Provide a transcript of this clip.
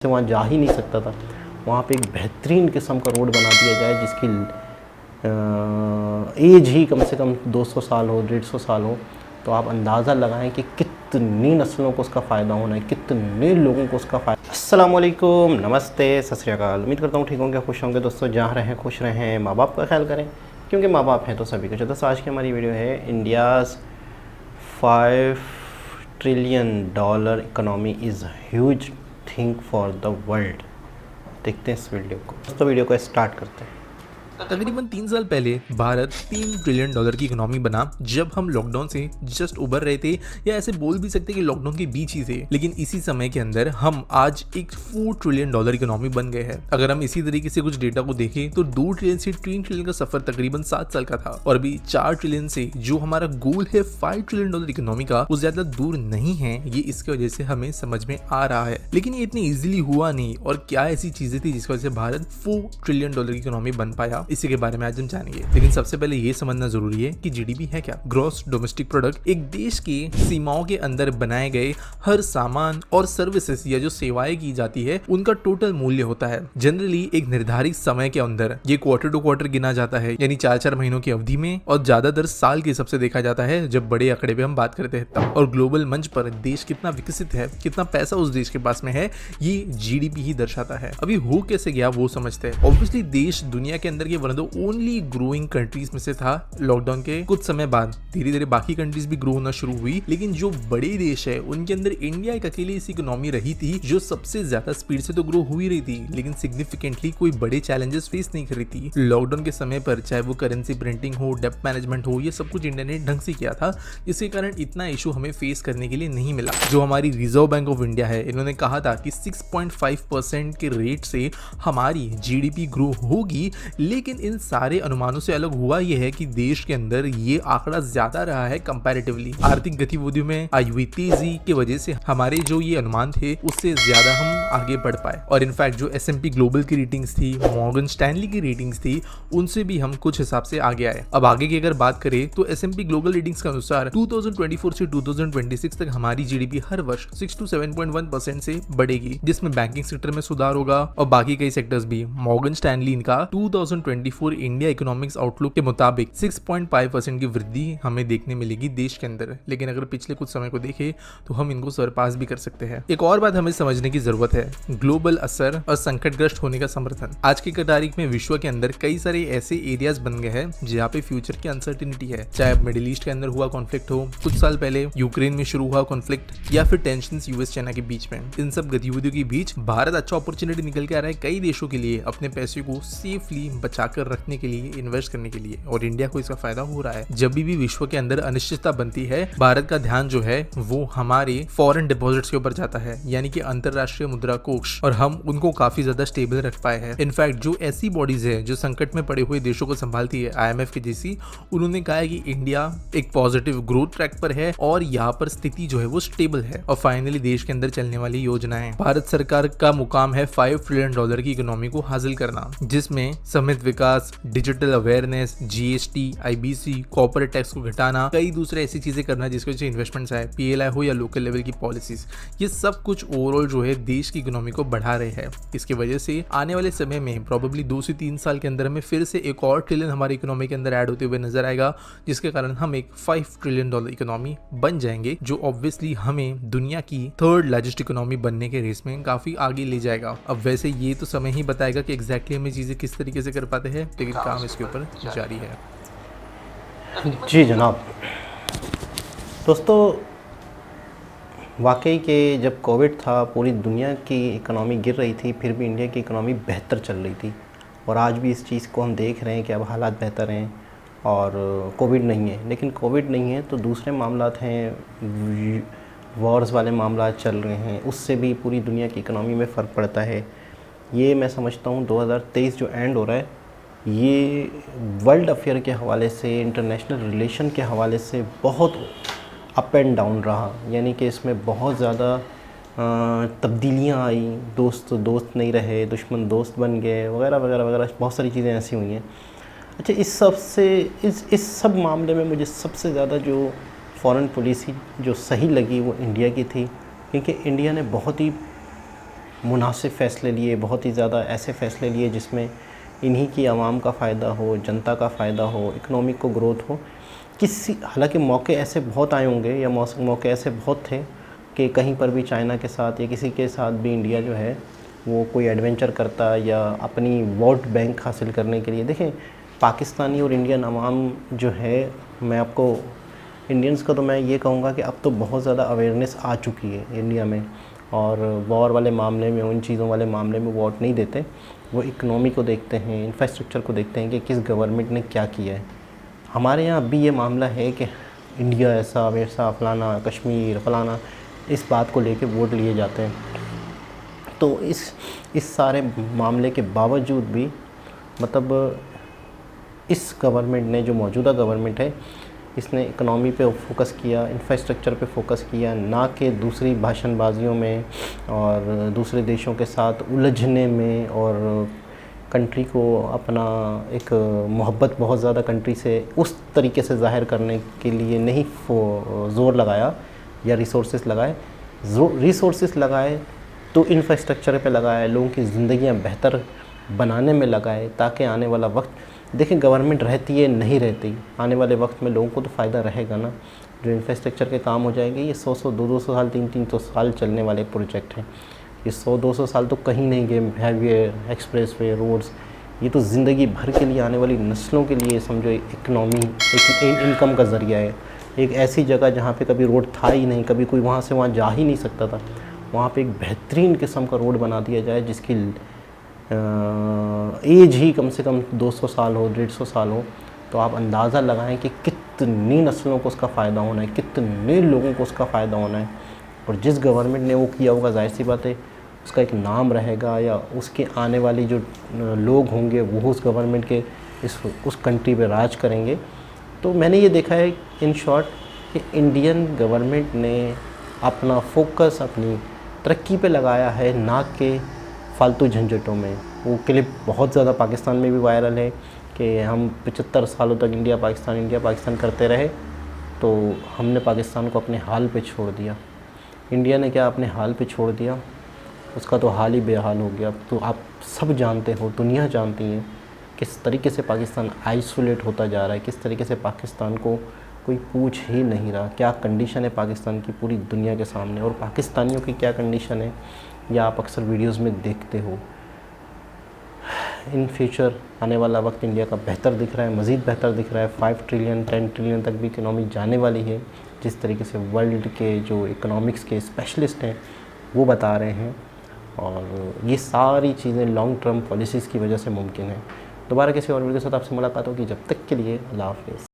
से वहाँ जा ही नहीं सकता था, वहाँ पे एक बेहतरीन किस्म का रोड बना दिया जाए जिसकी एज ही कम से कम 200 साल हो, 150 साल हो, तो आप अंदाज़ा लगाएं कि कितनी नस्लों को उसका फ़ायदा होना है, कितने लोगों को उसका फ़ायदा। अस्सलाम वालेकुम, नमस्ते, सत श्री अकाल। उम्मीद करता हूँ ठीक होंगे, खुश होंगे दोस्तों, जहाँ रहें खुश रहें, माँ बाप का ख्याल करें क्योंकि माँ बाप हैं तो सभी कुछ। दोस्तों आज की हमारी वीडियो है India's 5 trillion dollar economy is huge thing for the world. देखते हैं इस वीडियो को, तो वीडियो को स्टार्ट करते हैं। तकरीबन 3 साल पहले भारत 3 ट्रिलियन डॉलर की इकोनॉमी बना जब हम लॉकडाउन से जस्ट उबर रहे थे, या ऐसे बोल भी सकते कि लॉकडाउन के बीच ही थे। लेकिन इसी समय के अंदर हम आज एक 4 ट्रिलियन डॉलर इकोनॉमी बन गए हैं। अगर हम इसी तरीके से कुछ डेटा को देखें तो 2 ट्रिलियन से 3 ट्रिलियन का सफर तकरीबन 7 साल का था, और अभी 4 ट्रिलियन से जो हमारा गोल है 5 ट्रिलियन डॉलर इकोनॉमी का, वो ज्यादा दूर नहीं है। ये इसकी वजह से हमें समझ में आ रहा है, लेकिन ये इतनी इजिली हुआ नहीं। और क्या ऐसी चीजें थी जिसकी वजह से भारत 4 ट्रिलियन डॉलर की इकोनॉमी बन पाया, इसी के बारे में आज हम जानेंगे। लेकिन सबसे पहले ये समझना जरूरी है कि जीडीपी है क्या। ग्रॉस डोमेस्टिक प्रोडक्ट एक देश की सीमाओं के अंदर बनाए गए हर सामान और सर्विसेज या जो सेवाएं की जाती है उनका टोटल मूल्य होता है। जनरली एक निर्धारित समय के अंदर ये क्वार्टर टू क्वार्टर गिना जाता है, यानी 4-4 महीनों की अवधि में, और ज्यादातर साल के हिसाब से देखा जाता है जब बड़े आंकड़े पे हम बात करते हैं तब। और ग्लोबल मंच पर देश कितना विकसित है, कितना पैसा उस देश के पास में है, ये जीडीपी ही दर्शाता है। अभी हो कैसे गया वो समझते हैं। ऑब्वियसली देश दुनिया के अंदर के one of the only growing countries में से था। लॉकडाउन के कुछ समय बाद धीरे धीरे बाकी कंट्रीज भी ग्रो होना शुरू हुई, लेकिन जो बड़े देश है उनके अंदर इंडिया एक अकेली ऐसी इकोनॉमी रही थी जो सबसे ज्यादा स्पीड से तो ग्रो हुई रही थी, लेकिन सिग्निफिकेंटली कोई बड़े चैलेंजेस फेस नहीं कर रही थी। लॉकडाउन के समय पर चाहे वो करेंसी प्रिंटिंग हो, डेब्ट मैनेजमेंट हो, ये सब कुछ इंडिया ने ढंग से किया था, जिसके कारण इतना इशू हमें फेस करने के लिए नहीं मिला। जो हमारी रिजर्व बैंक ऑफ इंडिया है, इन्होंने कहा था कि 6.5% के रेट से हमारी जीडीपी ग्रो होगी, लेकिन इन सारे अनुमानों से अलग हुआ यह है कि देश के अंदर ये आंकड़ा ज्यादा रहा है कंपैरेटिवली। आर्थिक गतिविधियों में आई हुई तेजी की वजह से हमारे जो ये अनुमान थे उससे ज्यादा हम आगे बढ़ पाए। और इनफैक्ट जो S&P ग्लोबल की रेटिंग्स थी, मॉर्गन स्टैनली की रेटिंग्स थी, उनसे भी हम कुछ हिसाब से आगे आए। अब आगे की अगर बात करें तो S&P ग्लोबल रेटिंग्स के अनुसार 2024 से 2026 तक हमारी जीडीपी हर वर्ष 6 to 7.1% से बढ़ेगी, जिसमें बैंकिंग सेक्टर में सुधार होगा और बाकी कई सेक्टर्स भी। मॉर्गन स्टैनली इनका 2024 इंडिया इकोनॉमिक्स आउटलुक के मुताबिक 6.5% की वृद्धि हमें देखने मिलेगी देश के अंदर। लेकिन अगर पिछले कुछ समय को देखें तो हम इनको सरपास भी कर सकते हैं। एक और बात हमें समझने की जरूरत है, ग्लोबल असर और संकटग्रस्त होने का समर्थन। आज की तारीख में विश्व के अंदर कई सारे ऐसे एरियाज बन गए हैं जहाँ पे फ्यूचर की अनसर्टिनिटी है। चाहे मिडिल ईस्ट के अंदर हुआ कॉन्फ्लिक्ट हो, कुछ साल पहले यूक्रेन में शुरू हुआ कॉन्फ्लिक्ट, या फिर टेंशन यूएस चाइना के बीच में, इन सब गतिविधियों के बीच भारत अच्छा अपॉर्चुनिटी निकल के आ रहा है कई देशों के लिए अपने पैसे को सेफली बचाकर रखने के लिए, इन्वेस्ट करने के लिए, और इंडिया को इसका फायदा हो रहा है। जब भी विश्व के अंदर अनिश्चितता बनती है, भारत का ध्यान जो है वो हमारे फॉरेन डिपॉजिट्स के ऊपर जाता है, यानी कि अंतरराष्ट्रीय मुद्रा कोष, और हम उनको काफी ज्यादा स्टेबल रख पाए हैं। इनफैक्ट जो ऐसी बॉडीज है जो संकट में पड़े हुए देशों को संभालती है, IMF की जैसी, उन्होंने कहा है कि इंडिया एक पॉजिटिव ग्रोथ ट्रैक पर है और यहाँ पर स्थिति जो है वो स्टेबल है। और फाइनली देश के अंदर चलने वाली योजनाएं, भारत सरकार का मुकाम है 5 ट्रिलियन डॉलर की इकोनॉमी को हासिल करना, जिसमें समृद्ध विकास, digital awareness, GST, IBC, corporate tax को घटाना, कई दूसरे ऐसी चीजें करना जिसकी वजह से इन्वेस्टमेंट्स आए, PLI हो या लोकल लेवल की पॉलिसीज, ये सब कुछ ओवरऑल जो है देश की इकोनॉमी को बढ़ा रहे हैं। इसकी वजह से आने वाले समय में प्रोबेबली 2 से 3 साल के अंदर में फिर से एक और ट्रिलियन हमारी इकोनॉमी के अंदर ऐड होते हुए नजर आएगा, जिसके कारण हम एक 5 ट्रिलियन डॉलर इकोनॉमी बन जाएंगे, जो ऑब्वियसली हमें दुनिया की 3rd लार्जेस्ट इकोनॉमी बनने के रेस में काफी आगे ले जाएगा। अब वैसे ये तो समय ही बताएगा कि एग्जैक्टली हमें चीजें किस तरीके से कर पाते हैं, लेकिन काम इसके ऊपर जारी है। जी जनाब। दोस्तों वाकई के जब कोविड था पूरी दुनिया की इकोनॉमी गिर रही थी, फिर भी इंडिया की इकोनॉमी बेहतर चल रही थी, और आज भी इस चीज़ को हम देख रहे हैं कि अब हालात बेहतर हैं और कोविड नहीं है। लेकिन कोविड नहीं है तो दूसरे मामलात हैं, वॉर्स वाले मामला चल रहे हैं, उससे भी पूरी दुनिया की इकोनॉमी में फ़र्क पड़ता है। ये मैं समझता हूँ 2023 जो एंड हो रहा है, ये वर्ल्ड अफेयर के हवाले से, इंटरनेशनल रिलेशन के हवाले से बहुत अप एंड डाउन रहा, यानी कि इसमें बहुत ज़्यादा तब्दीलियाँ आई, दोस्त दोस्त नहीं रहे, दुश्मन दोस्त बन गए, वगैरह वगैरह वगैरह, बहुत सारी चीज़ें ऐसी हुई हैं। अच्छा, इस सब मामले में मुझे सबसे ज़्यादा जो फॉरेन पॉलिसी जो सही लगी वो इंडिया की थी, क्योंकि इंडिया ने बहुत ही मुनासिब फ़ैसले लिए, बहुत ही ज़्यादा ऐसे फ़ैसले लिए जिसमें इन्हीं की आवाम का फ़ायदा हो, जनता का फ़ायदा हो, इकनॉमिक को ग्रोथ हो। हालांकि मौके ऐसे बहुत आए होंगे या मौके ऐसे बहुत थे कि कहीं पर भी चाइना के साथ या किसी के साथ भी इंडिया जो है वो कोई एडवेंचर करता या अपनी वोट बैंक हासिल करने के लिए। देखें, पाकिस्तानी और इंडियन अवाम जो है, मैं आपको इंडियंस का तो मैं ये कहूँगा कि अब तो बहुत ज़्यादा अवेयरनेस आ चुकी है इंडिया में, और वॉर वाले मामले में, उन चीज़ों वाले मामले में वोट नहीं देते। वो इकनॉमी को देखते हैं, इंफ्रास्ट्रक्चर को देखते हैं कि किस गवर्नमेंट ने क्या किया है। हमारे यहाँ अभी ये मामला है कि इंडिया ऐसा वैसा, फ़लाना कश्मीर फ़लाना, इस बात को लेके वोट लिए जाते हैं। तो इस सारे मामले के बावजूद भी मतलब इस गवर्नमेंट ने, जो मौजूदा गवर्नमेंट है, इसने इकनॉमी पे फोकस किया, इंफ्रास्ट्रक्चर पे फोकस किया, ना कि दूसरी भाषणबाजियों में और दूसरे देशों के साथ उलझने में, और कंट्री को अपना एक मोहब्बत बहुत ज़्यादा कंट्री से उस तरीके से ज़ाहिर करने के लिए नहीं ज़ोर लगाया या रिसोर्सेज लगाए। रिसोर्सेज लगाए तो इंफ्रास्ट्रक्चर पे लगाए, लोगों की ज़िंदगियां बेहतर बनाने में लगाए, ताकि आने वाला वक्त, देखें गवर्नमेंट रहती है नहीं रहती, आने वाले वक्त में लोगों को तो फ़ायदा रहेगा ना। जो इंफ्रास्ट्रक्चर के काम हो जाएंगे, ये 100-100, 200 साल, 300 साल चलने वाले प्रोजेक्ट हैं। ये 100-200 साल तो कहीं नहीं गए। हाईवे, एक्सप्रेस वे, रोड्स, ये तो ज़िंदगी भर के लिए, आने वाली नस्लों के लिए समझो इकनॉमी, एक इनकम का ज़रिया है। एक ऐसी जगह जहाँ पे कभी रोड था ही नहीं, कभी कोई वहाँ से वहाँ जा ही नहीं सकता था, वहाँ पे एक बेहतरीन किस्म का रोड बना दिया जाए जिसकी एज ही कम से कम 200 साल हो, 150 साल हो, तो आप अंदाज़ा लगाएं कि कितनी नस्लों को उसका फ़ायदा होना है, कितने लोगों को उसका फ़ायदा होना है। और जिस गवर्नमेंट ने वो किया होगा, जाहिर सी बात है उसका एक नाम रहेगा, या उसके आने वाली जो लोग होंगे वो उस गवर्नमेंट के उस कंट्री पे राज करेंगे। तो मैंने ये देखा है इन शॉर्ट कि इंडियन गवर्नमेंट ने अपना फोकस अपनी तरक्की पे लगाया है, ना कि फालतू झंझटों में। वो क्लिप बहुत ज़्यादा पाकिस्तान में भी वायरल है कि हम 75 सालों तक इंडिया पाकिस्तान करते रहे, तो हमने पाकिस्तान को अपने हाल पे छोड़ दिया। इंडिया ने क्या अपने हाल पे छोड़ दिया, उसका तो हाल ही बेहाल हो गया। तो आप सब जानते हो, दुनिया जानती है किस तरीके से पाकिस्तान आइसोलेट होता जा रहा है, किस तरीके से पाकिस्तान को कोई पूछ ही नहीं रहा। क्या कंडीशन है पाकिस्तान की पूरी दुनिया के सामने, और पाकिस्तानियों की क्या कंडीशन है, या आप अक्सर वीडियोस में देखते हो। इन फ्यूचर आने वाला वक्त इंडिया का बेहतर दिख रहा है, मज़ीद बेहतर दिख रहा है। 5 ट्रिलियन 10 ट्रिलियन तक भी इकनॉमी जाने वाली है, जिस तरीके से वर्ल्ड के जो इकनॉमिक्स के स्पेशलिस्ट हैं वो बता रहे हैं। और ये सारी चीज़ें लॉन्ग टर्म पॉलिसीज़ की वजह से मुमकिन है। दोबारा किसी और वीडियो के साथ आपसे मुलाकात होगी, जब तक के लिए अल्लाह हाफ़िज़।